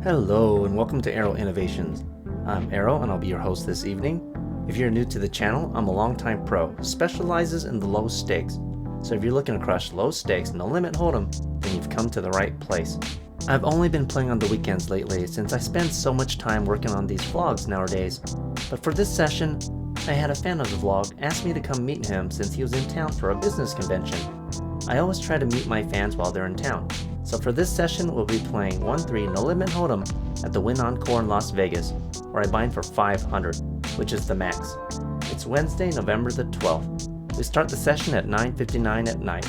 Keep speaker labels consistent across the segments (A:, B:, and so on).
A: Hello and welcome to Aero Innovations. I'm Aero and I'll be your host this evening. If you're new to the channel, I'm a longtime pro who specializes in the low stakes. So if you're looking to crush low stakes, no limit hold'em, then you've come to the right place. I've only been playing on the weekends lately since I spend so much time working on these vlogs nowadays. But for this session, I had a fan of the vlog ask me to come meet him since he was in town for a business convention. I always try to meet my fans while they're in town. So for this session, we'll be playing 1-3 No Limit Hold'em at the Win Encore in Las Vegas, where I bind for 500, which is the max. It's Wednesday, November the 12th. We start the session at 9:59 at night.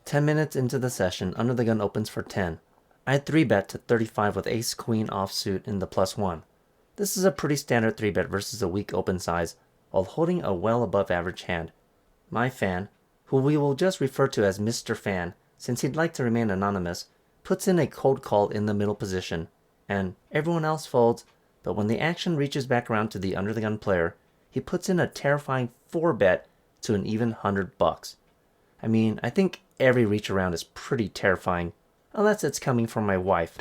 A: 10 minutes into the session, Under the Gun opens for 10. I had 3-bet to 35 with Ace Queen offsuit in the +1. This is a pretty standard 3-bet versus a weak open size, while holding a well above average hand. My fan, who we will just refer to as Mr. Fan, since he'd like to remain anonymous, puts in a cold call in the middle position, and everyone else folds, but when the action reaches back around to the Under the Gun player, he puts in a terrifying 4-bet to an even $100. I mean, I think every reach around is pretty terrifying, unless it's coming from my wife.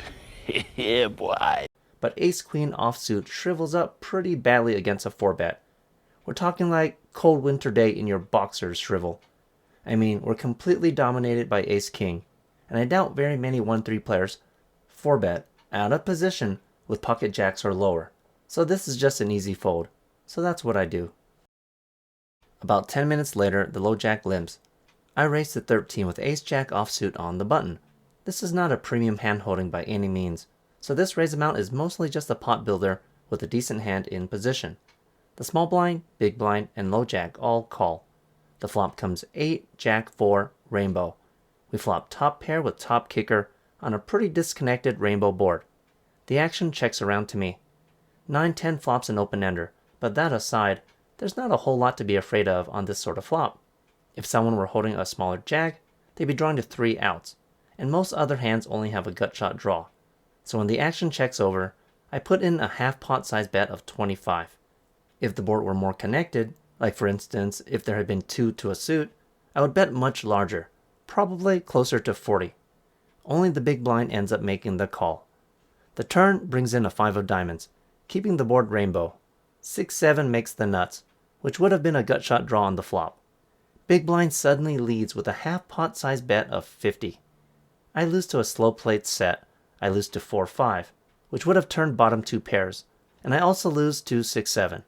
B: Yeah, boy.
A: But Ace Queen offsuit shrivels up pretty badly against a 4-bet. We're talking like cold winter day in your boxers shrivel. I mean, we're completely dominated by Ace King, and I doubt very many 1-3 players 4-bet out of position with pocket jacks or lower, so this is just an easy fold, so that's what I do. About 10 minutes later, the low jack limps. I raise to 13 with Ace Jack offsuit on the button. This is not a premium hand holding by any means, so this raise amount is mostly just a pot builder with a decent hand in position. The small blind, big blind, and low jack all call. The flop comes 8, Jack 4, Rainbow. We flop top pair with top kicker on a pretty disconnected rainbow board. The action checks around to me. 9-10 flops an open-ender, but that aside, there's not a whole lot to be afraid of on this sort of flop. If someone were holding a smaller jack, they'd be drawing to 3 outs, and most other hands only have a gut shot draw. So when the action checks over, I put in a half pot size bet of 25. If the board were more connected, like for instance, if there had been 2 to a suit, I would bet much larger, probably closer to 40. Only the big blind ends up making the call. The turn brings in a 5 of diamonds, keeping the board rainbow. 6-7 makes the nuts, which would have been a gut shot draw on the flop. Big blind suddenly leads with a half pot size bet of 50. I lose to a slow played set. I lose to 4-5, which would have turned bottom 2 pairs, and I also lose to 6-7.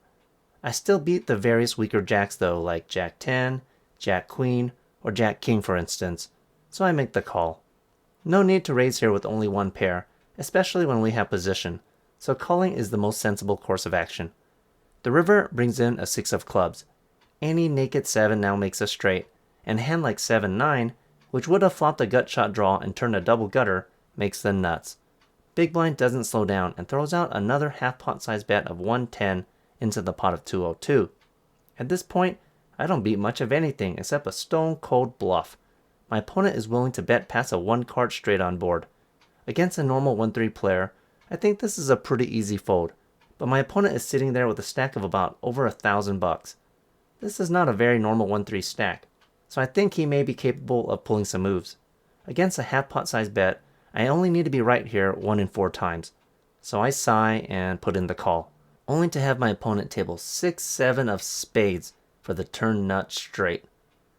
A: I still beat the various weaker jacks though, like Jack 10, Jack Queen, or Jack King for instance, so I make the call. No need to raise here with only one pair, especially when we have position, so calling is the most sensible course of action. The river brings in a 6 of clubs. Any naked 7 now makes a straight, and a hand like 7-9, which would have flopped a gut shot draw and turned a double gutter, makes the nuts. Big blind doesn't slow down and throws out another half pot size bet of 110 into the pot of 202. At this point, I don't beat much of anything except a stone cold bluff. My opponent is willing to bet past a 1-card straight on board. Against a normal 1-3 player, I think this is a pretty easy fold, but my opponent is sitting there with a stack of about over $1,000. This is not a very normal 1-3 stack, so I think he may be capable of pulling some moves. Against a half pot size bet, I only need to be right here 1 in 4 times, so I sigh and put in the call, only to have my opponent table 6-7 of spades for the turn nut straight.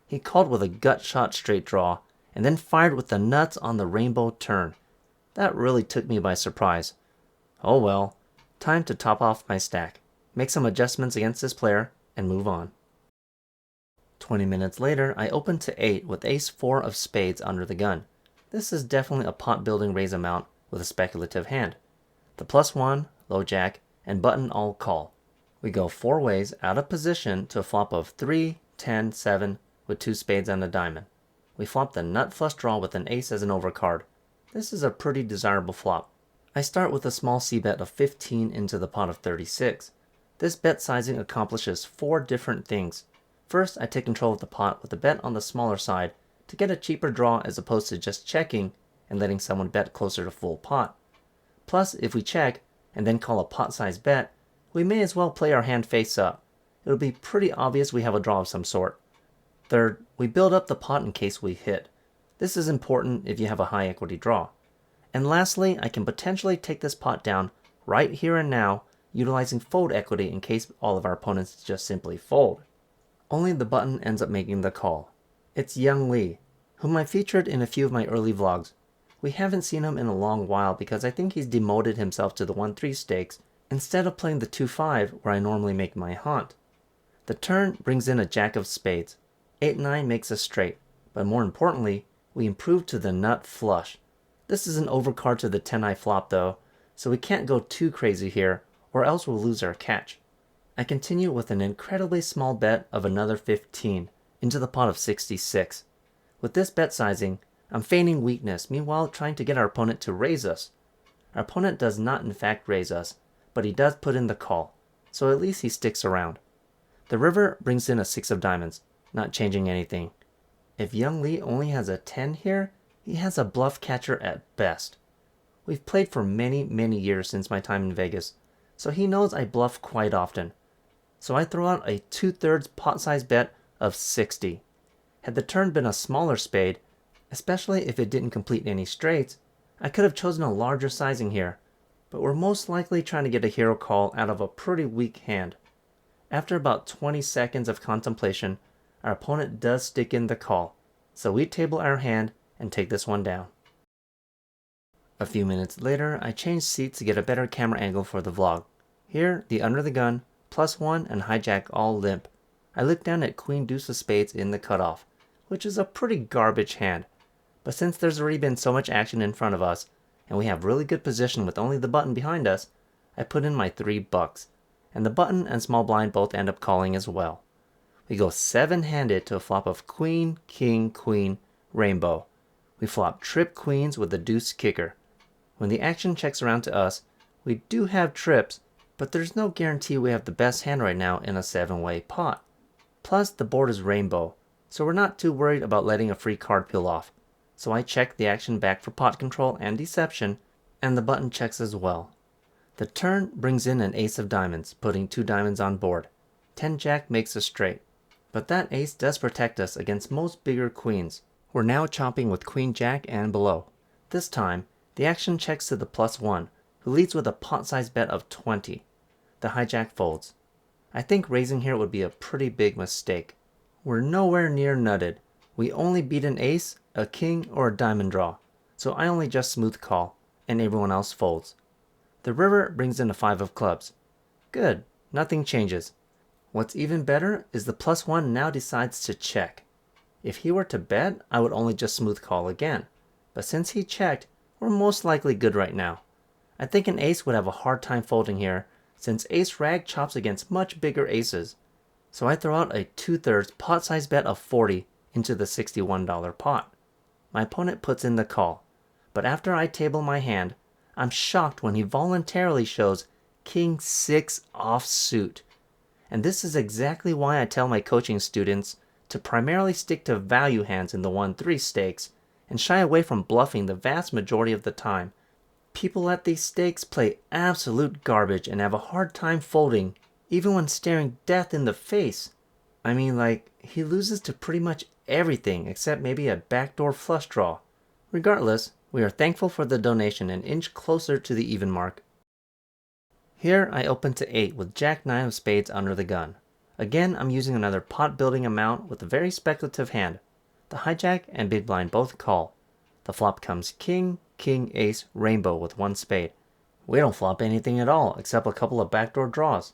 A: He called with a gut shot straight draw, and then fired with the nuts on the rainbow turn. That really took me by surprise. Oh well, time to top off my stack, make some adjustments against this player, and move on. 20 minutes later, I open to 8 with Ace 4 of spades under the gun. This is definitely a pot building raise amount with a speculative hand. The +1, low jack, and button all call. We go 4 ways out of position to a flop of 3, 10, 7 with 2 spades and a diamond. We flop the nut flush draw with an ace as an overcard. This is a pretty desirable flop. I start with a small c-bet of 15 into the pot of 36. This bet sizing accomplishes 4 different things. First, I take control of the pot with a bet on the smaller side to get a cheaper draw as opposed to just checking and letting someone bet closer to full pot. Plus, if we check and then call a pot-sized bet, we may as well play our hand face up. It'll be pretty obvious we have a draw of some sort. Third, we build up the pot in case we hit. This is important if you have a high equity draw. And lastly, I can potentially take this pot down right here and now, utilizing fold equity in case all of our opponents just simply fold. Only the button ends up making the call. It's Young Lee, whom I featured in a few of my early vlogs. We haven't seen him in a long while because I think he's demoted himself to the 1-3 stakes instead of playing the 2-5 where I normally make my haunt. The turn brings in a jack of spades. 8-9 makes a straight, but more importantly, we improve to the nut flush. This is an overcard to the 10-eye flop though, so we can't go too crazy here or else we'll lose our catch. I continue with an incredibly small bet of another 15 into the pot of 66. With this bet sizing, I'm feigning weakness, meanwhile trying to get our opponent to raise us. Our opponent does not in fact raise us, but he does put in the call, so at least he sticks around. The river brings in a 6 of diamonds, not changing anything. If Young Lee only has a 10 here, he has a bluff catcher at best. We've played for many years since my time in Vegas, so he knows I bluff quite often. So I throw out a 2/3 pot size bet of 60. Had the turn been a smaller spade, especially if it didn't complete any straights, I could have chosen a larger sizing here, but we're most likely trying to get a hero call out of a pretty weak hand. After about 20 seconds of contemplation, our opponent does stick in the call, so we table our hand and take this one down. A few minutes later, I change seats to get a better camera angle for the vlog. Here, the under the gun, +1 and hijack all limp. I look down at queen deuce of spades in the cutoff, which is a pretty garbage hand. But since there's already been so much action in front of us, and we have really good position with only the button behind us, I put in my $3, and the button and small blind both end up calling as well. We go 7-handed to a flop of queen, king, queen, rainbow. We flop trip queens with the deuce kicker. When the action checks around to us, we do have trips, but there's no guarantee we have the best hand right now in a 7-way pot. Plus the board is rainbow, so we're not too worried about letting a free card peel off. So I check the action back for pot control and deception, and the button checks as well. The turn brings in an ace of diamonds, putting 2 diamonds on board. 10 jack makes a straight, but that ace does protect us against most bigger queens. We're now chopping with queen jack and below. This time, the action checks to the +1, who leads with a pot-sized bet of 20. The hijack folds. I think raising here would be a pretty big mistake. We're nowhere near nutted. We only beat an ace, a king, or a diamond draw, so I only just smooth call, and everyone else folds. The river brings in a 5 of clubs. Good, nothing changes. What's even better is the +1 now decides to check. If he were to bet, I would only just smooth call again, but since he checked, we're most likely good right now. I think an ace would have a hard time folding here, since ace rag chops against much bigger aces. So I throw out a 2/3 pot size bet of 40 into the $61 pot. My opponent puts in the call, but after I table my hand, I'm shocked when he voluntarily shows King 6 offsuit. And this is exactly why I tell my coaching students to primarily stick to value hands in the 1-3 stakes and shy away from bluffing the vast majority of the time. People at these stakes play absolute garbage and have a hard time folding, even when staring death in the face. I mean, like, he loses to pretty much everything except maybe a backdoor flush draw. Regardless, we are thankful for the donation and inch closer to the even mark. Here I open to 8 with jack 9 of spades under the gun. Again, I'm using another pot building amount with a very speculative hand. The hijack and big blind both call. The flop comes king, king, ace, rainbow with 1 spade. We don't flop anything at all except a couple of backdoor draws.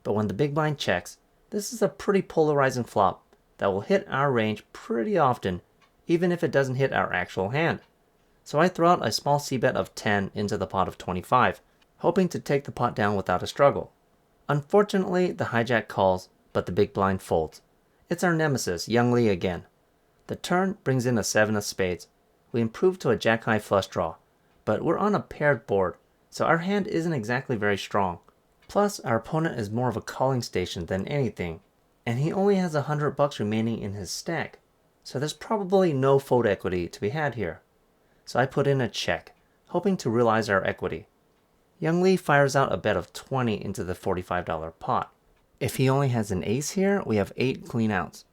A: But when the big blind checks, this is a pretty polarizing flop that will hit our range pretty often, even if it doesn't hit our actual hand. So I throw out a small c-bet of 10 into the pot of 25, hoping to take the pot down without a struggle. Unfortunately, the hijack calls, but the big blind folds. It's our nemesis, Young Lee again. The turn brings in a 7 of spades. We improve to a jack-high flush draw, but we're on a paired board, so our hand isn't exactly very strong. Plus, our opponent is more of a calling station than anything, and he only has $100 remaining in his stack, so there's probably no fold equity to be had here. So I put in a check, hoping to realize our equity. Young Lee fires out a bet of 20 into the $45 pot. If he only has an ace here, we have 8 clean outs.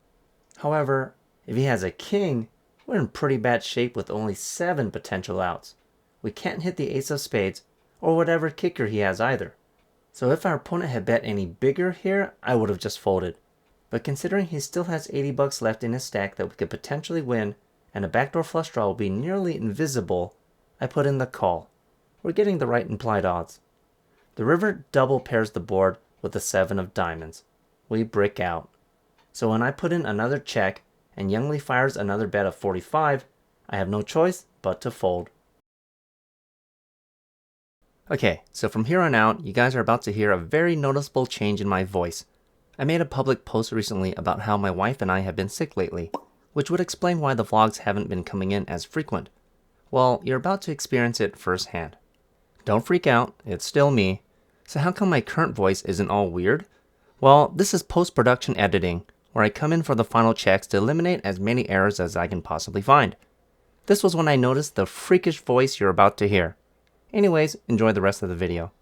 A: However, if he has a king, we're in pretty bad shape with only 7 potential outs. We can't hit the ace of spades or whatever kicker he has either. So if our opponent had bet any bigger here, I would have just folded. But considering he still has 80 bucks left in his stack that we could potentially win, and a backdoor flush draw will be nearly invisible, I put in the call. We're getting the right implied odds. The river double pairs the board with the 7 of diamonds. We brick out. So when I put in another check and Youngly fires another bet of 45, I have no choice but to fold. Okay, so from here on out, you guys are about to hear a very noticeable change in my voice. I made a public post recently about how my wife and I have been sick lately, which would explain why the vlogs haven't been coming in as frequent. Well, you're about to experience it firsthand. Don't freak out, it's still me. So how come my current voice isn't all weird? Well, this is post-production editing, where I come in for the final checks to eliminate as many errors as I can possibly find. This was when I noticed the freakish voice you're about to hear. Anyways, enjoy the rest of the video.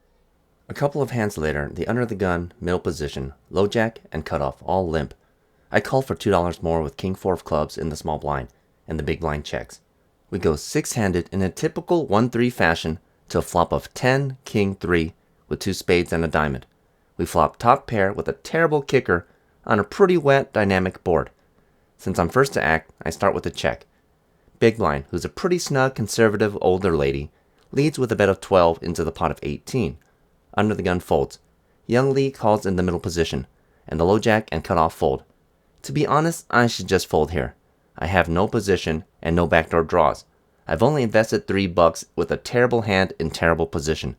A: A couple of hands later, the under the gun, middle position, low jack, and cutoff all limp. I call for $2 more with king 4 of clubs in the small blind, and the big blind checks. We go 6-handed in a typical 1-3 fashion to a flop of 10, king 3, with 2 spades and a diamond. We flop top pair with a terrible kicker on a pretty wet, dynamic board. Since I'm first to act, I start with a check. Big blind, who's a pretty snug, conservative, older lady, leads with a bet of 12 into the pot of 18. Under the gun folds. Young Lee calls in the middle position, and the low jack and cutoff fold. To be honest, I should just fold here. I have no position and no backdoor draws. I've only invested $3 with a terrible hand in terrible position.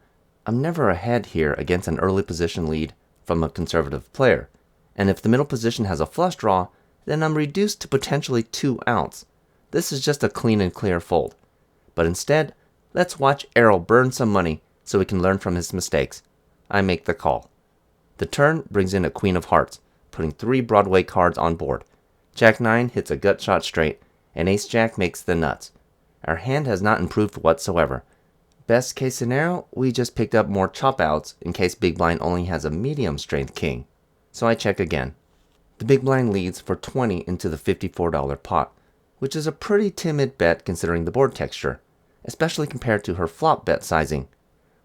A: I'm never ahead here against an early position lead from a conservative player. And if the middle position has a flush draw, then I'm reduced to potentially 2 outs. This is just a clean and clear fold. But instead, let's watch Aero burn some money so we can learn from his mistakes. I make the call. The turn brings in a queen of hearts, putting 3 Broadway cards on board. Jack 9 hits a gut shot straight, and Ace Jack makes the nuts. Our hand has not improved whatsoever. Best case scenario, we just picked up more chop outs in case big blind only has a medium strength king. So I check again. The big blind leads for 20 into the $54 pot, which is a pretty timid bet considering the board texture, especially compared to her flop bet sizing.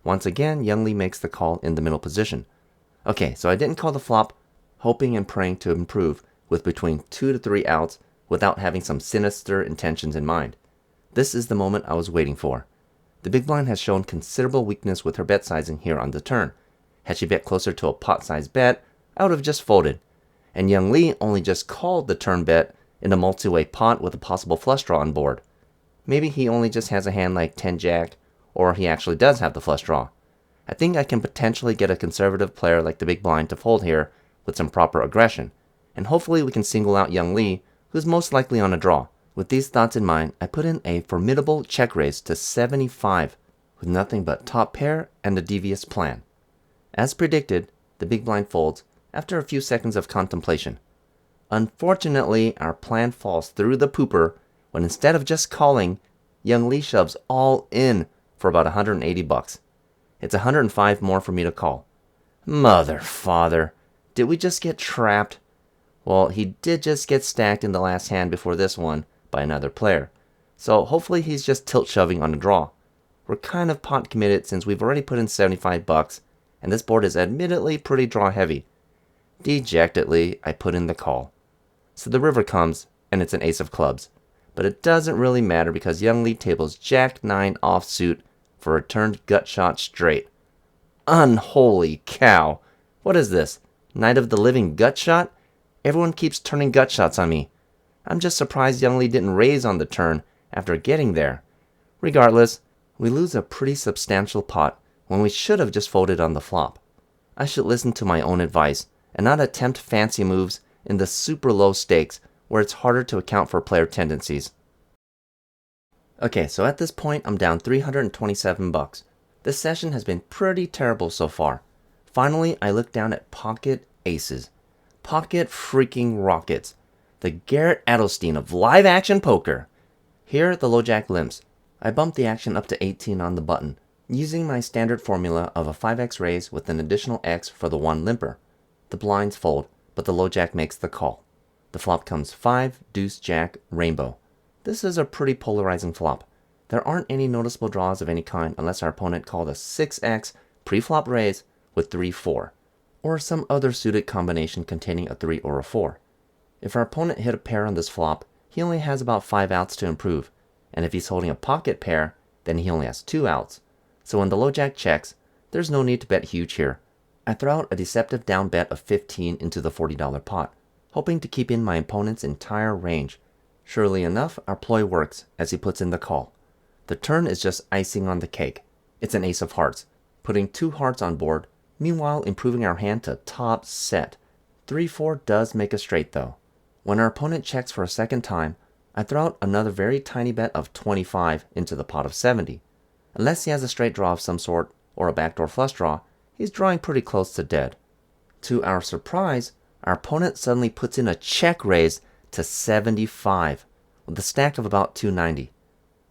A: Once again, Youngly makes the call in the middle position. Okay, so I didn't call the flop, hoping and praying to improve with between 2 to 3 outs without having some sinister intentions in mind. This is the moment I was waiting for. The big blind has shown considerable weakness with her bet sizing here on the turn. Had she bet closer to a pot-sized bet, I would have just folded. And Young Lee only just called the turn bet in a multi-way pot with a possible flush draw on board. Maybe he only just has a hand like 10 jack, or he actually does have the flush draw. I think I can potentially get a conservative player like the big blind to fold here with some proper aggression, and hopefully we can single out Young Lee, who's most likely on a draw. With these thoughts in mind, I put in a formidable check raise to 75 with nothing but top pair and a devious plan. As predicted, the big blind folds after a few seconds of contemplation. Unfortunately, our plan falls through the pooper when instead of just calling, Young Lee shoves all in for about 180 bucks. It's 105 more for me to call. Mother father, did we just get trapped? Well, he did just get stacked in the last hand before this one by another player, so hopefully he's just tilt shoving on a draw. We're kind of pot committed since we've already put in 75 bucks, and this board is admittedly pretty draw heavy. Dejectedly, I put in the call. So the river comes, and it's an ace of clubs, but it doesn't really matter because Young Lee tables Jack 9 offsuit for a turned gut shot straight. Unholy cow! What is this? Night of the living gut shot? Everyone keeps turning gut shots on me. I'm just surprised Young Lee didn't raise on the turn after getting there. Regardless, we lose a pretty substantial pot when we should have just folded on the flop. I should listen to my own advice and not attempt fancy moves in the super low stakes where it's harder to account for player tendencies. Okay, so at this point I'm down 327 bucks. This session has been pretty terrible so far. Finally, I look down at pocket aces. Pocket freaking rockets. The Garrett Adelstein of live action poker. Here, the low jack limps. I bump the action up to 18 on the button, using my standard formula of a 5x raise with an additional x for the 1 limper. The blinds fold, but the low jack makes the call. The flop comes 5, deuce, jack, rainbow. This is a pretty polarizing flop. There aren't any noticeable draws of any kind unless our opponent called a 6x pre-flop raise with 3-4, or some other suited combination containing a 3 or a 4. If our opponent hit a pair on this flop, he only has about 5 outs to improve, and if he's holding a pocket pair, then he only has 2 outs. So when the low jack checks, there's no need to bet huge here. I throw out a deceptive down bet of 15 into the $40 pot, hoping to keep in my opponent's entire range. Surely enough, our ploy works as he puts in the call. The turn is just icing on the cake. It's an ace of hearts, putting 2 hearts on board, meanwhile improving our hand to top set. 3-4 does make a straight though. When our opponent checks for a second time, I throw out another very tiny bet of 25 into the pot of 70. Unless he has a straight draw of some sort or a backdoor flush draw, he's drawing pretty close to dead. To our surprise, our opponent suddenly puts in a check raise to 75 with a stack of about 290.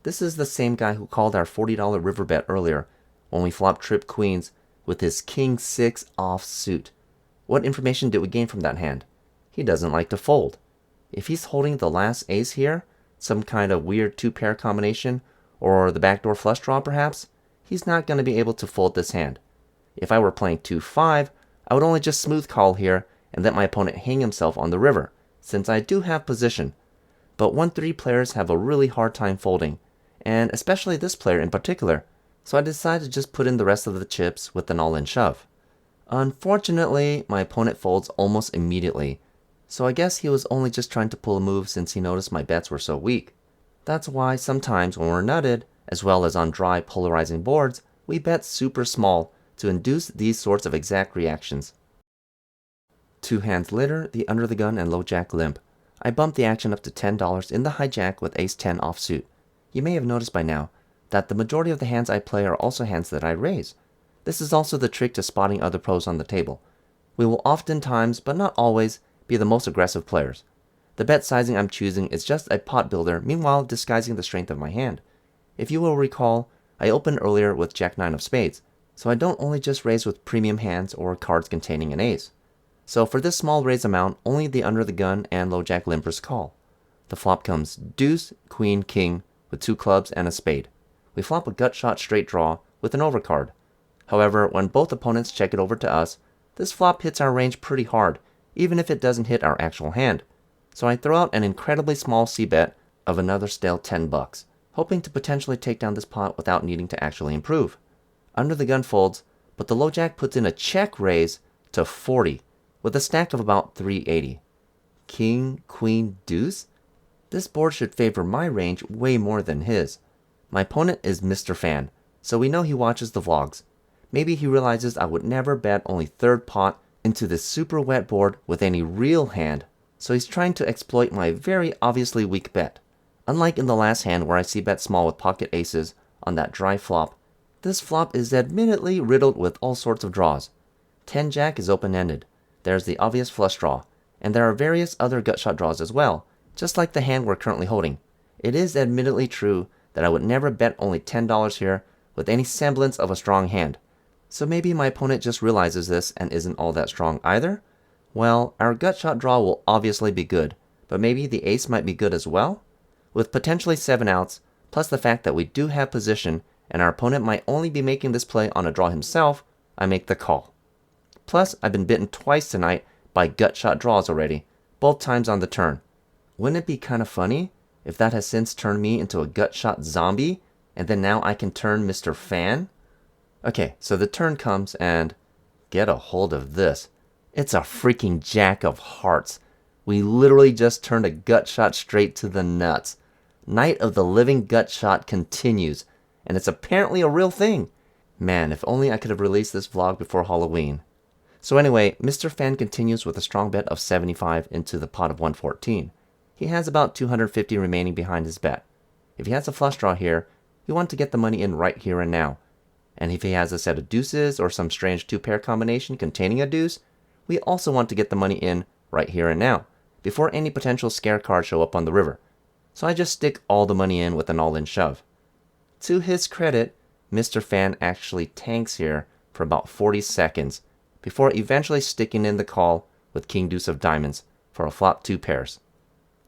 A: This is the same guy who called our $40 river bet earlier when we flopped trip queens with his king 6 offsuit. What information did we gain from that hand? He doesn't like to fold. If he's holding the last ace here, some kind of weird 2-pair combination, or the backdoor flush draw perhaps, he's not going to be able to fold this hand. If I were playing 2-5, I would only just smooth call here and let my opponent hang himself on the river, since I do have position. But 1-3 players have a really hard time folding, and especially this player in particular, so I decided to just put in the rest of the chips with an all-in shove. Unfortunately, my opponent folds almost immediately, so I guess he was only just trying to pull a move since he noticed my bets were so weak. That's why sometimes when we're nutted, as well as on dry polarizing boards, we bet super small to induce these sorts of exact reactions. 2 hands later, the under the gun and low jack limp. I bumped the action up to $10 in the hijack with ace 10 offsuit. You may have noticed by now that the majority of the hands I play are also hands that I raise. This is also the trick to spotting other pros on the table. We will oftentimes, but not always, be the most aggressive players. The bet sizing I'm choosing is just a pot builder, meanwhile disguising the strength of my hand. If you will recall, I opened earlier with Jack 9 of spades, so I don't only just raise with premium hands or cards containing an ace. So for this small raise amount, only the under the gun and low jack limpers call. The flop comes deuce, queen, king, with 2 clubs and a spade. We flop a gut shot straight draw with an overcard. However, when both opponents check it over to us, this flop hits our range pretty hard, even if it doesn't hit our actual hand. So I throw out an incredibly small c-bet of another stale $10, hoping to potentially take down this pot without needing to actually improve. Under the gun folds, but the low jack puts in a check raise to 40 with a stack of about 380. King, queen, deuce? This board should favor my range way more than his. My opponent is Mr. Fan, so we know he watches the vlogs. Maybe he realizes I would never bet only third pot into this super wet board with any real hand, so he's trying to exploit my very obviously weak bet. Unlike in the last hand where I c-bet small with pocket aces on that dry flop, this flop is admittedly riddled with all sorts of draws. 10 jack is open-ended. There's the obvious flush draw, and there are various other gut shot draws as well, just like the hand we're currently holding. It is admittedly true that I would never bet only $10 here with any semblance of a strong hand. So maybe my opponent just realizes this and isn't all that strong either? Well, our gut shot draw will obviously be good, but maybe the ace might be good as well? With potentially 7 outs, plus the fact that we do have position and our opponent might only be making this play on a draw himself, I make the call. Plus, I've been bitten twice tonight by gut shot draws already, both times on the turn. Wouldn't it be kind of funny if that has since turned me into a gut shot zombie, and then now I can turn Mr. Fan? Okay, so the turn comes and get a hold of this. It's a freaking jack of hearts. We literally just turned a gut shot straight to the nuts. Night of the Living Gut Shot continues, and it's apparently a real thing. Man, if only I could have released this vlog before Halloween. So anyway, Mr. Fan continues with a strong bet of 75 into the pot of 114. He has about 250 remaining behind his bet. If he has a flush draw here, we want to get the money in right here and now. And if he has a set of deuces or some strange 2-pair combination containing a deuce, we also want to get the money in right here and now, before any potential scare cards show up on the river. So I just stick all the money in with an all-in shove. To his credit, Mr. Fan actually tanks here for about 40 seconds, before eventually sticking in the call with King Deuce of Diamonds for a flop 2 pairs.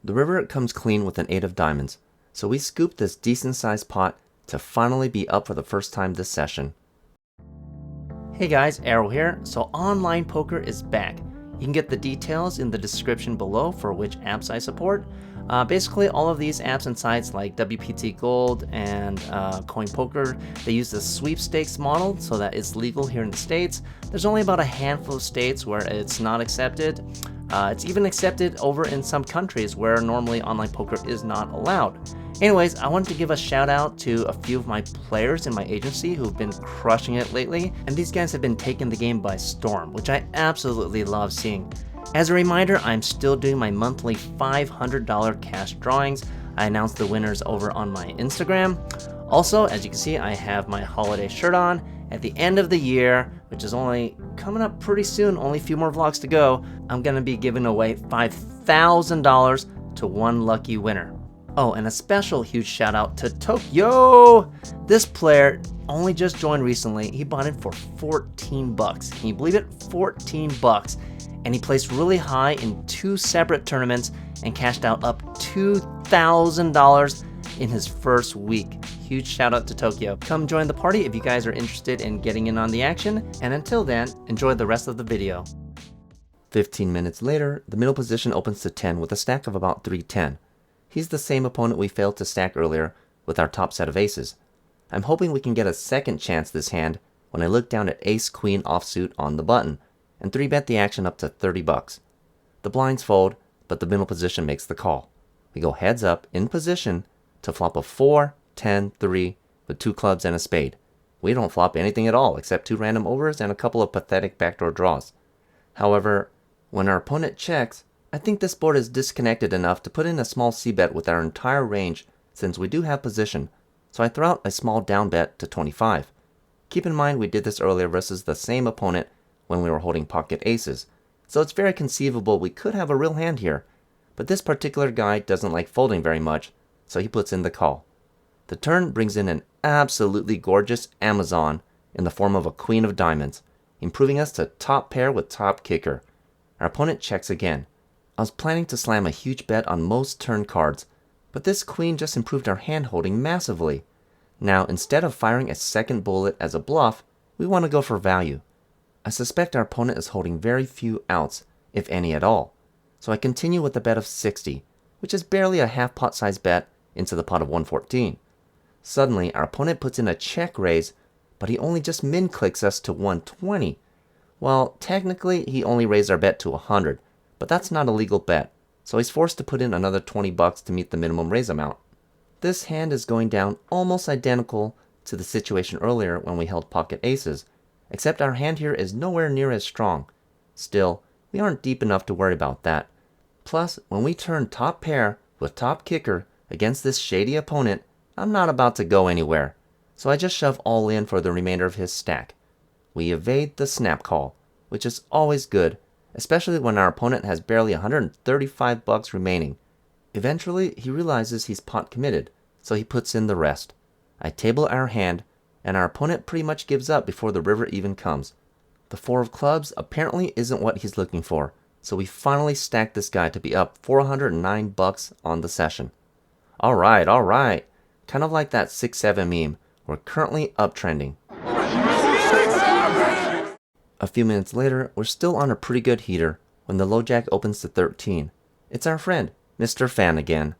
A: The river comes clean with an 8 of diamonds, so we scoop this decent-sized pot to finally be up for the first time this session. Hey guys, Aero here. So online poker is back. You can get the details in the description below for which apps I support. Basically, all of these apps and sites like WPT Gold and Coin Poker, they use the sweepstakes model so that it's legal here in the States. There's only about a handful of states where it's not accepted. It's even accepted over in some countries where normally online poker is not allowed. Anyways, I wanted to give a shout out to a few of my players in my agency who've been crushing it lately, and these guys have been taking the game by storm, which I absolutely love seeing. As a reminder, I'm still doing my monthly $500 cash drawings. I announced the winners over on my Instagram. Also, as you can see, I have my holiday shirt on. At the end of the year, which is only coming up pretty soon, only a few more vlogs to go, I'm going to be giving away $5,000 to one lucky winner. Oh, and a special huge shout out to Tokyo! This player only just joined recently. He bought in for 14 bucks. Can you believe it? 14 bucks. And he placed really high in 2 separate tournaments and cashed out up $2,000 in his first week. Huge shout out to Tokyo. Come join the party if you guys are interested in getting in on the action. And until then, enjoy the rest of the video. 15 minutes later, the middle position opens to 10 with a stack of about 310. He's the same opponent we failed to stack earlier with our top set of aces. I'm hoping we can get a second chance this hand when I look down at ace-queen offsuit on the button and 3-bet the action up to 30 bucks. The blinds fold, but the middle position makes the call. We go heads up in position to flop a 4, 10, 3 with 2 clubs and a spade. We don't flop anything at all except 2 random overs and a couple of pathetic backdoor draws. However, when our opponent checks, I think this board is disconnected enough to put in a small c-bet with our entire range since we do have position, so I throw out a small down bet to 25. Keep in mind we did this earlier versus the same opponent when we were holding pocket aces, so it's very conceivable we could have a real hand here, but this particular guy doesn't like folding very much, so he puts in the call. The turn brings in an absolutely gorgeous Amazon in the form of a queen of diamonds, improving us to top pair with top kicker. Our opponent checks again. I was planning to slam a huge bet on most turn cards, but this queen just improved our hand holding massively. Now, instead of firing a second bullet as a bluff, we want to go for value. I suspect our opponent is holding very few outs, if any at all, so I continue with a bet of 60, which is barely a half pot size bet into the pot of 114. Suddenly, our opponent puts in a check raise, but he only just min clicks us to 120. Well, technically, he only raised our bet to 100, but that's not a legal bet, so he's forced to put in another 20 bucks to meet the minimum raise amount. This hand is going down almost identical to the situation earlier when we held pocket aces, except our hand here is nowhere near as strong. Still, we aren't deep enough to worry about that. Plus, when we turn top pair with top kicker against this shady opponent, I'm not about to go anywhere, so I just shove all in for the remainder of his stack. We evade the snap call, which is always good, especially when our opponent has barely 135 bucks remaining. Eventually, he realizes he's pot committed, so he puts in the rest. I table our hand, and our opponent pretty much gives up before the river even comes. The 4 of clubs apparently isn't what he's looking for, so we finally stack this guy to be up 409 bucks on the session. Alright. Kind of like that 6-7 meme, we're currently uptrending. A few minutes later, we're still on a pretty good heater when the low jack opens to 13. It's our friend, Mr. Fan again.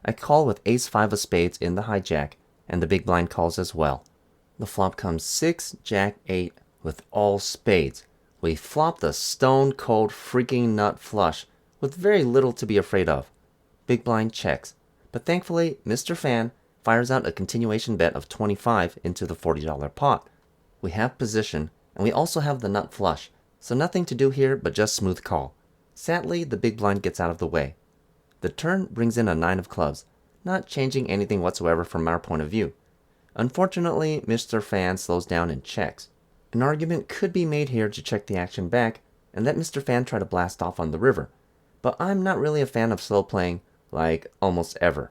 A: I call with ace-5 of spades in the hijack, and the big blind calls as well. The flop comes 6, jack, 8 with all spades. We flop the stone cold freaking nut flush with very little to be afraid of. Big blind checks, but thankfully Mr. Fan fires out a continuation bet of 25 into the $40 pot. We have position, and we also have the nut flush, so nothing to do here but just smooth call. Sadly, the big blind gets out of the way. The turn brings in a 9 of clubs, not changing anything whatsoever from our point of view. Unfortunately, Mr. Fan slows down and checks. An argument could be made here to check the action back and let Mr. Fan try to blast off on the river, but I'm not really a fan of slow playing, like almost ever.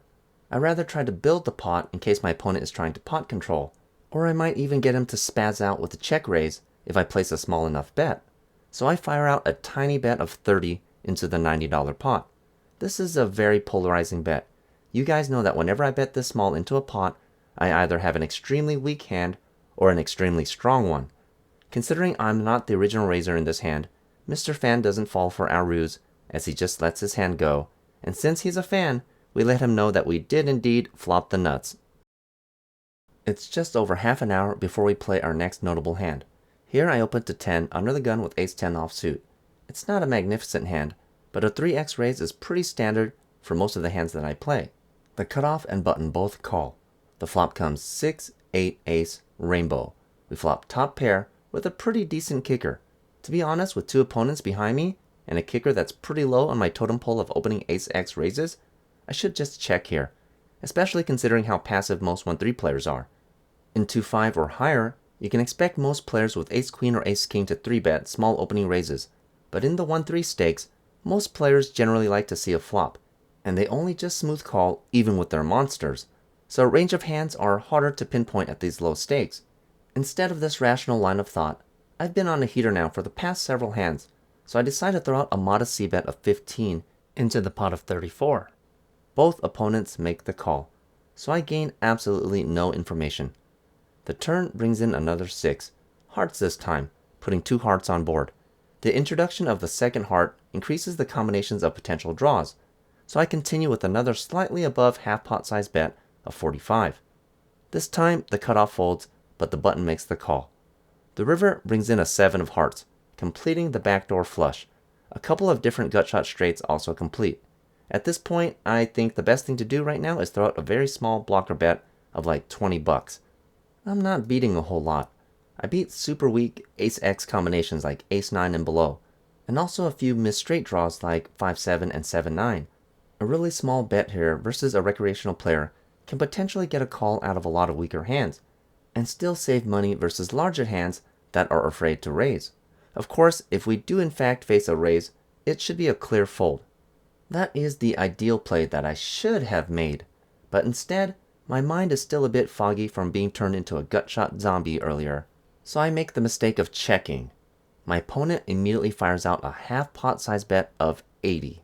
A: I rather try to build the pot in case my opponent is trying to pot control, or I might even get him to spaz out with a check raise if I place a small enough bet. So I fire out a tiny bet of 30 into the $90 pot. This is a very polarizing bet. You guys know that whenever I bet this small into a pot, I either have an extremely weak hand or an extremely strong one. Considering I'm not the original raiser in this hand, Mr. Fan doesn't fall for our ruse, as he just lets his hand go, and since he's a fan, we let him know that we did indeed flop the nuts. It's just over half an hour before we play our next notable hand. Here I open to 10 under the gun with ace-10 offsuit. It's not a magnificent hand, but a 3x raise is pretty standard for most of the hands that I play. The cutoff and button both call. The flop comes 6, 8, ace, rainbow. We flop top pair with a pretty decent kicker. To be honest, with two opponents behind me and a kicker that's pretty low on my totem pole of opening ace-x raises, I should just check here, especially considering how passive most 1-3 players are. In 2-5 or higher, you can expect most players with ace-queen or ace-king to 3-bet small opening raises, but in the 1-3 stakes, most players generally like to see a flop, and they only just smooth call even with their monsters, so a range of hands are harder to pinpoint at these low stakes. Instead of this rational line of thought, I've been on a heater now for the past several hands, so I decided to throw out a modest c-bet of 15 into the pot of 34. Both opponents make the call, so I gain absolutely no information. The turn brings in another 6, hearts this time, putting 2 hearts on board. The introduction of the second heart increases the combinations of potential draws, so I continue with another slightly above half pot size bet of 45. This time the cutoff folds, but the button makes the call. The river brings in a 7 of hearts, completing the backdoor flush. A couple of different gutshot straights also complete. At this point, I think the best thing to do right now is throw out a very small blocker bet of like 20 bucks. I'm not beating a whole lot. I beat super weak ace-x combinations like ace-9 and below, and also a few missed straight draws like 5-7 and 7-9. A really small bet here versus a recreational player can potentially get a call out of a lot of weaker hands, and still save money versus larger hands that are afraid to raise. Of course, if we do in fact face a raise, it should be a clear fold. That is the ideal play that I should have made, but instead, my mind is still a bit foggy from being turned into a gutshot zombie earlier, so I make the mistake of checking. My opponent immediately fires out a half pot size bet of 80.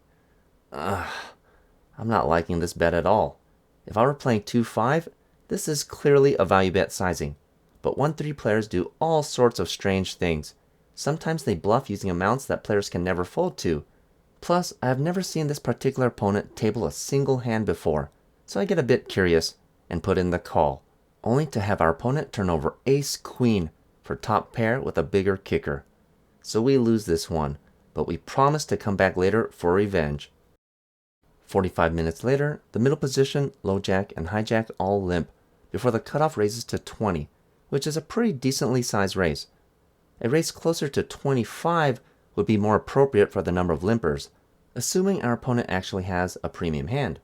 A: I'm not liking this bet at all. If I were playing 2-5, this is clearly a value bet sizing, but 1-3 players do all sorts of strange things. Sometimes they bluff using amounts that players can never fold to. Plus, I have never seen this particular opponent table a single hand before, so I get a bit curious and put in the call, only to have our opponent turn over ace-queen for top pair with a bigger kicker. So we lose this one, but we promise to come back later for revenge. 45 minutes later, the middle position, low jack, and hijack all limp before the cutoff raises to 20, which is a pretty decently sized raise. A raise closer to 25 would be more appropriate for the number of limpers, assuming our opponent actually has a premium hand.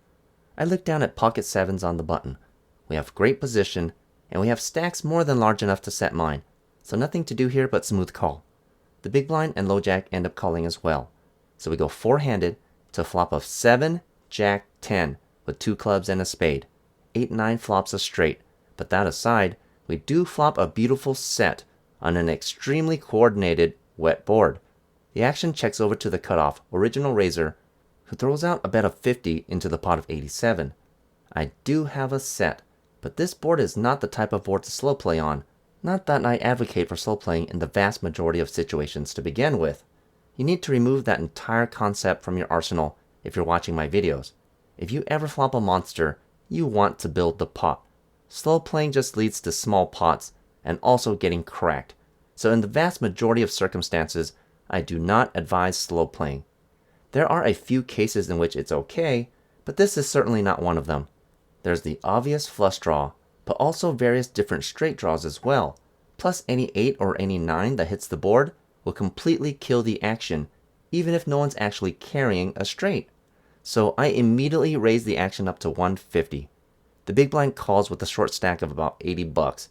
A: I look down at pocket 7s on the button. We have great position, and we have stacks more than large enough to set mine, so nothing to do here but smooth call. The big blind and low jack end up calling as well, so we go four-handed to a flop of 7, jack, 10 with 2 clubs and a spade. 8-9 flops a straight, but that aside, we do flop a beautiful set on an extremely coordinated wet board. The action checks over to the cutoff, original raiser, who throws out a bet of 50 into the pot of 87. I do have a set, but this board is not the type of board to slow play on. Not that I advocate for slow playing in the vast majority of situations to begin with. You need to remove that entire concept from your arsenal if you're watching my videos. If you ever flop a monster, you want to build the pot. Slow playing just leads to small pots and also getting cracked. So in the vast majority of circumstances, I do not advise slow playing. There are a few cases in which it's okay, but this is certainly not one of them. There's the obvious flush draw, but also various different straight draws as well, plus any 8 or any 9 that hits the board will completely kill the action, even if no one's actually carrying a straight. So I immediately raise the action up to 150. The big blind calls with a short stack of about 80 bucks,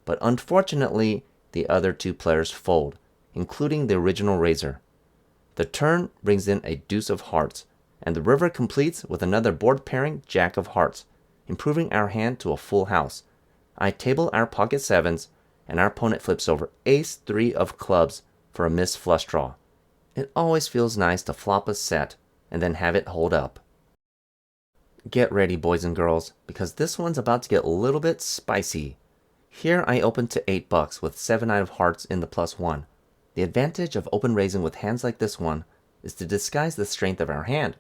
A: but unfortunately, the other 2 players fold, including the original raiser. The turn brings in a deuce of hearts, and the river completes with another board pairing jack of hearts, improving our hand to a full house. I table our pocket 7s, and our opponent flips over ace 3 of clubs for a missed flush draw. It always feels nice to flop a set and then have it hold up. Get ready, boys and girls, because this one's about to get a little bit spicy. Here I open to $8 with 7-9 of hearts in the +1. The advantage of open raising with hands like this one is to disguise the strength of our hand.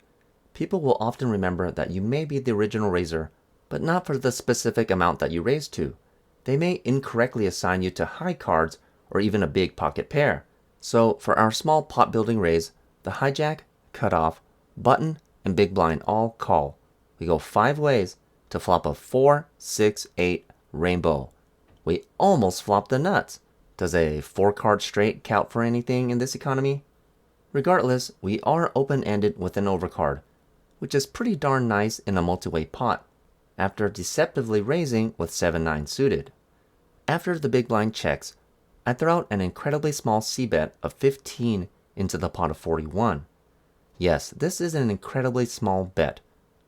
A: People will often remember that you may be the original raiser, but not for the specific amount that you raised to. They may incorrectly assign you to high cards or even a big pocket pair. So for our small pot building raise, the hijack, cutoff, button, and big blind all call. We go 5 ways to flop a 4, 6, 8 rainbow. We almost flop the nuts. Does a 4-card straight count for anything in this economy? Regardless, we are open-ended with an overcard, which is pretty darn nice in a multi-way pot, after deceptively raising with 7-9 suited. After the big blind checks, I throw out an incredibly small c-bet of 15 into the pot of 41. Yes, this is an incredibly small bet.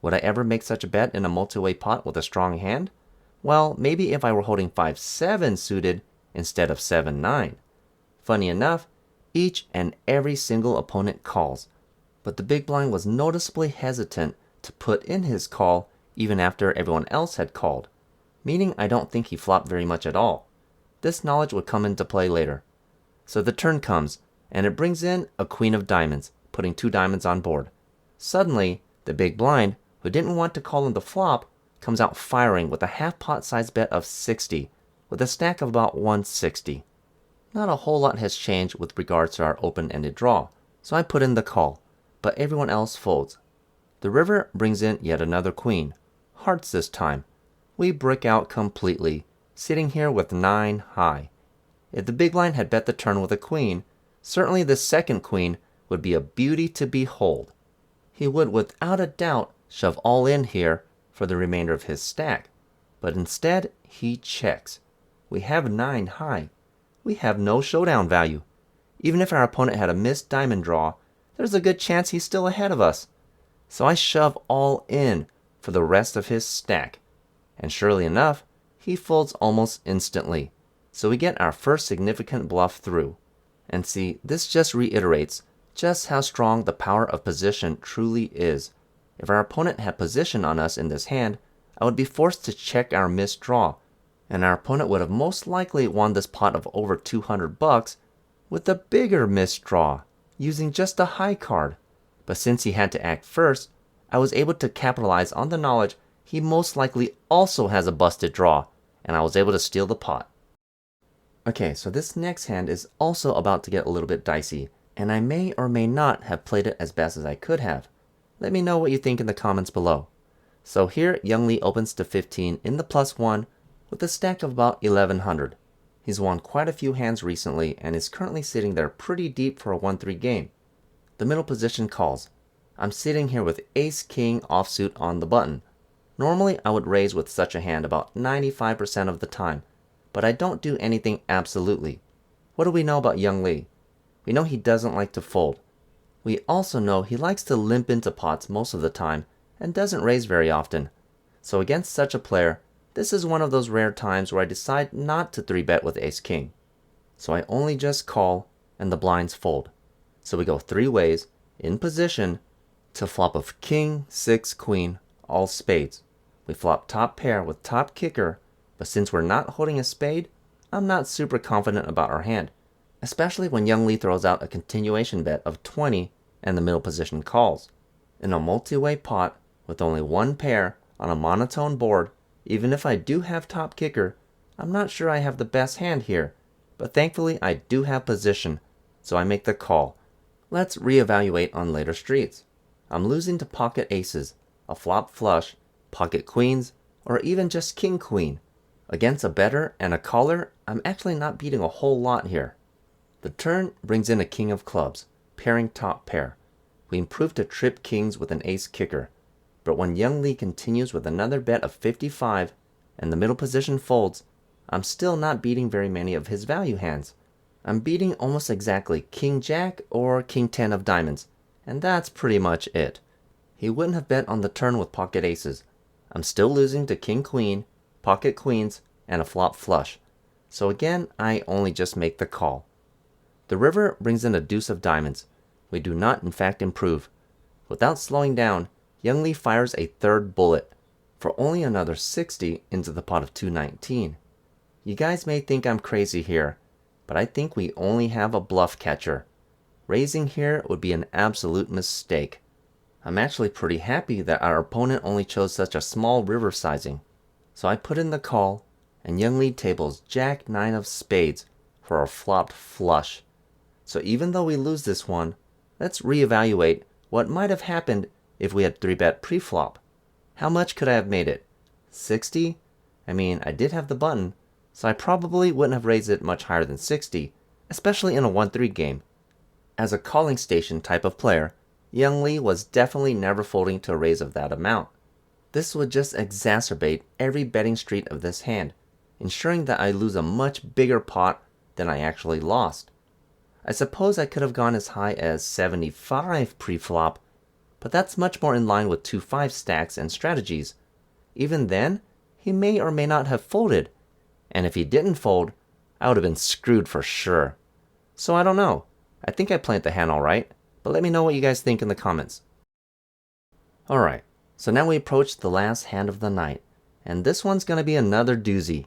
A: Would I ever make such a bet in a multi-way pot with a strong hand? Well, maybe if I were holding 5-7 suited instead of 7-9. Funny enough, each and every single opponent calls, but the big blind was noticeably hesitant to put in his call even after everyone else had called, meaning I don't think he flopped very much at all. This knowledge would come into play later. So the turn comes, and it brings in a queen of diamonds, putting 2 diamonds on board. Suddenly, the big blind, who didn't want to call in the flop, comes out firing with a half pot size bet of 60, with a stack of about 160. Not a whole lot has changed with regards to our open-ended draw, so I put in the call, but everyone else folds. The river brings in yet another queen, hearts this time. We brick out completely, sitting here with 9 high. If the big blind had bet the turn with a queen, certainly the second queen would be a beauty to behold. He would without a doubt shove all in here for the remainder of his stack, but instead he checks. We have 9 high. We have no showdown value. Even if our opponent had a missed diamond draw, there's a good chance he's still ahead of us. So I shove all in for the rest of his stack, and surely enough, he folds almost instantly. So we get our first significant bluff through. And see, this just reiterates just how strong the power of position truly is. If our opponent had position on us in this hand, I would be forced to check our missed draw, and our opponent would have most likely won this pot of over $200 with a bigger missed draw, using just a high card. But since he had to act first, I was able to capitalize on the knowledge he most likely also has a busted draw, and I was able to steal the pot. Okay, so this next hand is also about to get a little bit dicey, and I may or may not have played it as best as I could have. Let me know what you think in the comments below. So here, Young Lee opens to 15 in the +1 with a stack of about 1100. He's won quite a few hands recently and is currently sitting there pretty deep for a 1-3 game. The middle position calls. I'm sitting here with Ace-King offsuit on the button. Normally I would raise with such a hand about 95% of the time, but I don't do anything absolutely. What do we know about Young Lee? We know he doesn't like to fold. We also know he likes to limp into pots most of the time and doesn't raise very often. So against such a player, this is one of those rare times where I decide not to 3-bet with Ace-King. So I only just call and the blinds fold. So we go 3 ways, in position, to flop of King, 6, Queen, all spades. We flop top pair with top kicker, but since we're not holding a spade, I'm not super confident about our hand, especially when Young Lee throws out a continuation bet of 20 and the middle position calls. In a multi-way pot with only 1 pair on a monotone board, even if I do have top kicker, I'm not sure I have the best hand here, but thankfully I do have position, so I make the call. Let's reevaluate on later streets. I'm losing to pocket aces, a flop flush, pocket queens, or even just king queen. Against a better and a caller, I'm actually not beating a whole lot here. The turn brings in a king of clubs, pairing top pair. We improve to trip kings with an ace kicker, but when Young Lee continues with another bet of 55 and the middle position folds, I'm still not beating very many of his value hands. I'm beating almost exactly king jack or king 10 of diamonds, and that's pretty much it. He wouldn't have bet on the turn with pocket aces. I'm still losing to king queen, pocket queens, and a flop flush. So again, I only just make the call. The river brings in a deuce of diamonds. We do not in fact improve. Without slowing down, Young Lee fires a third bullet for only another 60 into the pot of 219. You guys may think I'm crazy here, but I think we only have a bluff catcher. Raising here would be an absolute mistake. I'm actually pretty happy that our opponent only chose such a small river sizing. So I put in the call, and Young Lee tables Jack 9 of spades for a flopped flush. So even though we lose this one, let's reevaluate what might have happened if we had 3-bet pre-flop. How much could I have made it? 60? I mean, I did have the button, so I probably wouldn't have raised it much higher than 60, especially in a 1-3 game. As a calling station type of player, Young Lee was definitely never folding to a raise of that amount. This would just exacerbate every betting street of this hand, ensuring that I lose a much bigger pot than I actually lost. I suppose I could have gone as high as 75 pre-flop, but that's much more in line with 2-5 stacks and strategies. Even then, he may or may not have folded, and if he didn't fold, I would have been screwed for sure. So I don't know. I think I played the hand alright, but let me know what you guys think in the comments. Alright, so now we approach the last hand of the night, and this one's gonna be another doozy.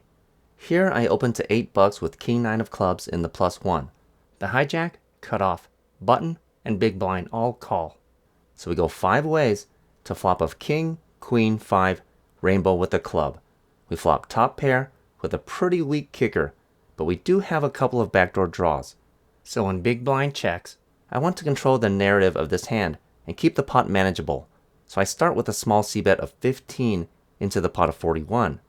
A: Here I open to $8 with King 9 of clubs in the +1. The hijack, cutoff, button, and big blind all call. So we go 5 ways to flop of King, Queen, 5, rainbow with a club. We flop top pair with a pretty weak kicker, but we do have a couple of backdoor draws. So when big blind checks, I want to control the narrative of this hand and keep the pot manageable. So I start with a small c-bet of 15 into the pot of 41.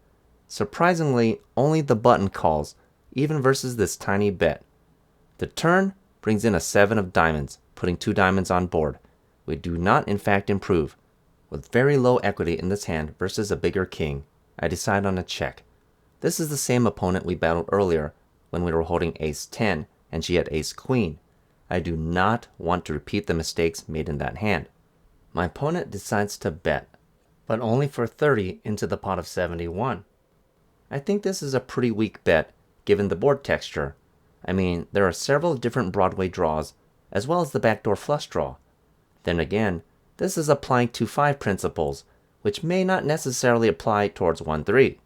A: Surprisingly, only the button calls, even versus this tiny bet. The turn brings in a 7 of diamonds, putting 2 diamonds on board. We do not in fact improve. With very low equity in this hand versus a bigger king, I decide on a check. This is the same opponent we battled earlier when we were holding ace 10 and she had ace queen. I do not want to repeat the mistakes made in that hand. My opponent decides to bet, but only for 30 into the pot of 71. I think this is a pretty weak bet given the board texture. I mean, there are several different Broadway draws, as well as the backdoor flush draw. Then again, this is applying 2-5 principles, which may not necessarily apply towards 1-3.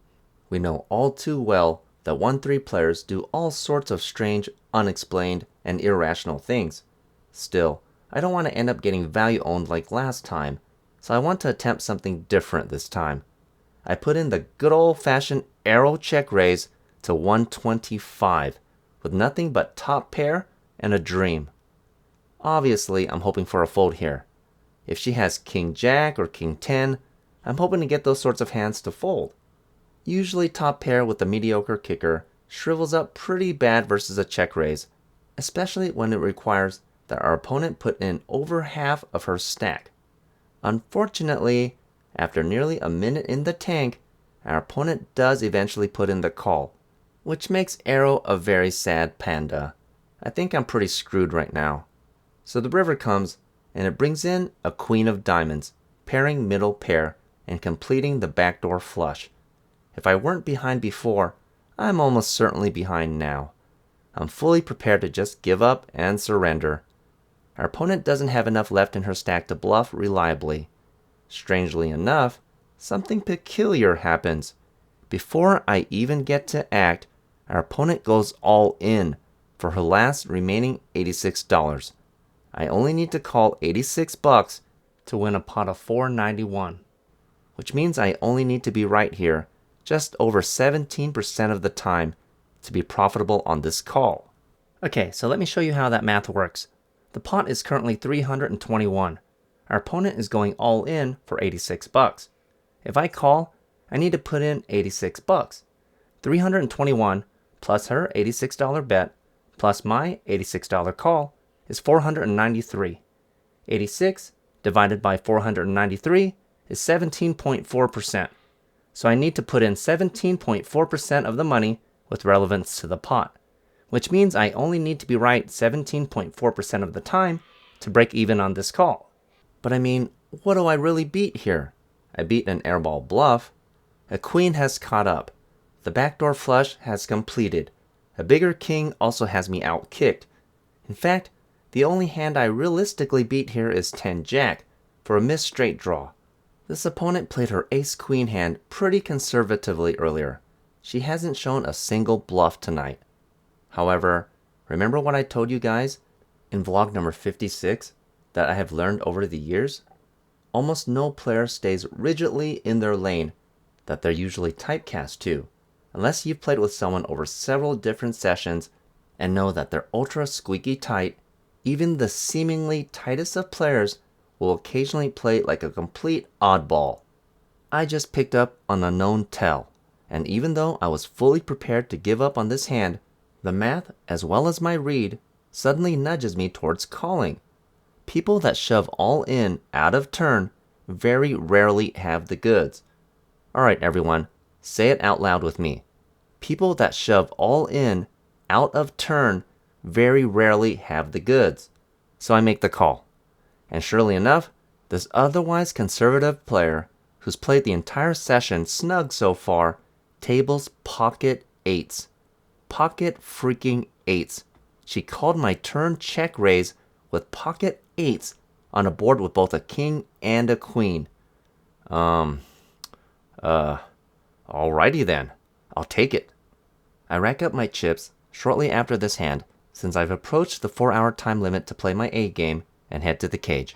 A: We know all too well that 1-3 players do all sorts of strange, unexplained, and irrational things. Still, I don't want to end up getting value owned like last time, so I want to attempt something different this time. I put in the good old-fashioned Aero check raise to 125, with nothing but top pair and a dream. Obviously, I'm hoping for a fold here. If she has King Jack or King 10, I'm hoping to get those sorts of hands to fold. Usually top pair with a mediocre kicker shrivels up pretty bad versus a check raise, especially when it requires that our opponent put in over half of her stack. Unfortunately, after nearly a minute in the tank, our opponent does eventually put in the call, which makes Aero a very sad panda. I think I'm pretty screwed right now. So the river comes, and it brings in a queen of diamonds, pairing middle pair and completing the backdoor flush. If I weren't behind before, I'm almost certainly behind now. I'm fully prepared to just give up and surrender. Our opponent doesn't have enough left in her stack to bluff reliably. Strangely enough, something peculiar happens. Before I even get to act, our opponent goes all in for her last remaining $86. I only need to call $86 to win a pot of $491, which means I only need to be right here just over 17% of the time to be profitable on this call. Okay, so let me show you how that math works. The pot is currently $321. Our opponent is going all in for $86. If I call, I need to put in $86. 321 plus her $86 bet plus my $86 call is $493. 86 divided by 493 is 17.4%. So I need to put in 17.4% of the money with relevance to the pot, which means I only need to be right 17.4% of the time to break even on this call. But I mean, what do I really beat here? I beat an airball bluff. A queen has caught up. The backdoor flush has completed. A bigger king also has me out-kicked. In fact, the only hand I realistically beat here is 10 Jack for a missed straight draw. This opponent played her ace-queen hand pretty conservatively earlier. She hasn't shown a single bluff tonight. However, remember what I told you guys in vlog number 56 that I have learned over the years? Almost no player stays rigidly in their lane, that they're usually typecast to, unless you've played with someone over several different sessions and know that they're ultra squeaky tight. Even the seemingly tightest of players will occasionally play like a complete oddball. I just picked up on a known tell, and even though I was fully prepared to give up on this hand, the math as well as my read suddenly nudges me towards calling. People that shove all in out of turn very rarely have the goods. Alright everyone, say it out loud with me. People that shove all in out of turn very rarely have the goods. So I make the call. And surely enough, this otherwise conservative player, who's played the entire session snug so far, tables pocket eights. Pocket freaking eights. She called my turn check raise with pocket eights on a board with both a king and a queen. Alrighty then. I'll take it. I rack up my chips shortly after this hand, since I've approached the 4-hour time limit to play my A game, and head to the cage.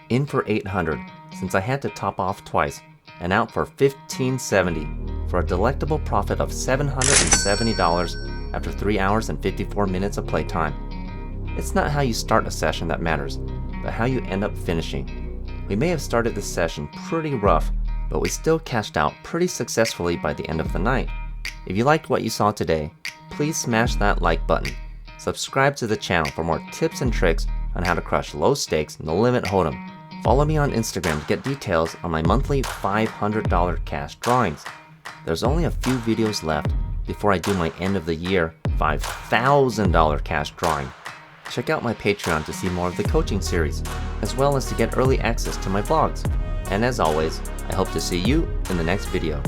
A: In for 800, since I had to top off twice, and out for 1570 for a delectable profit of $770 after 3 hours and 54 minutes of playtime. It's not how you start a session that matters, but how you end up finishing. We may have started this session pretty rough, but we still cashed out pretty successfully by the end of the night. If you liked what you saw today, please smash that like button. Subscribe to the channel for more tips and tricks on how to crush low stakes, no limit hold'em. Follow me on Instagram to get details on my monthly $500 cash drawings. There's only a few videos left before I do my end of the year $5,000 cash drawing. Check out my Patreon to see more of the coaching series, as well as to get early access to my vlogs. And as always, I hope to see you in the next video.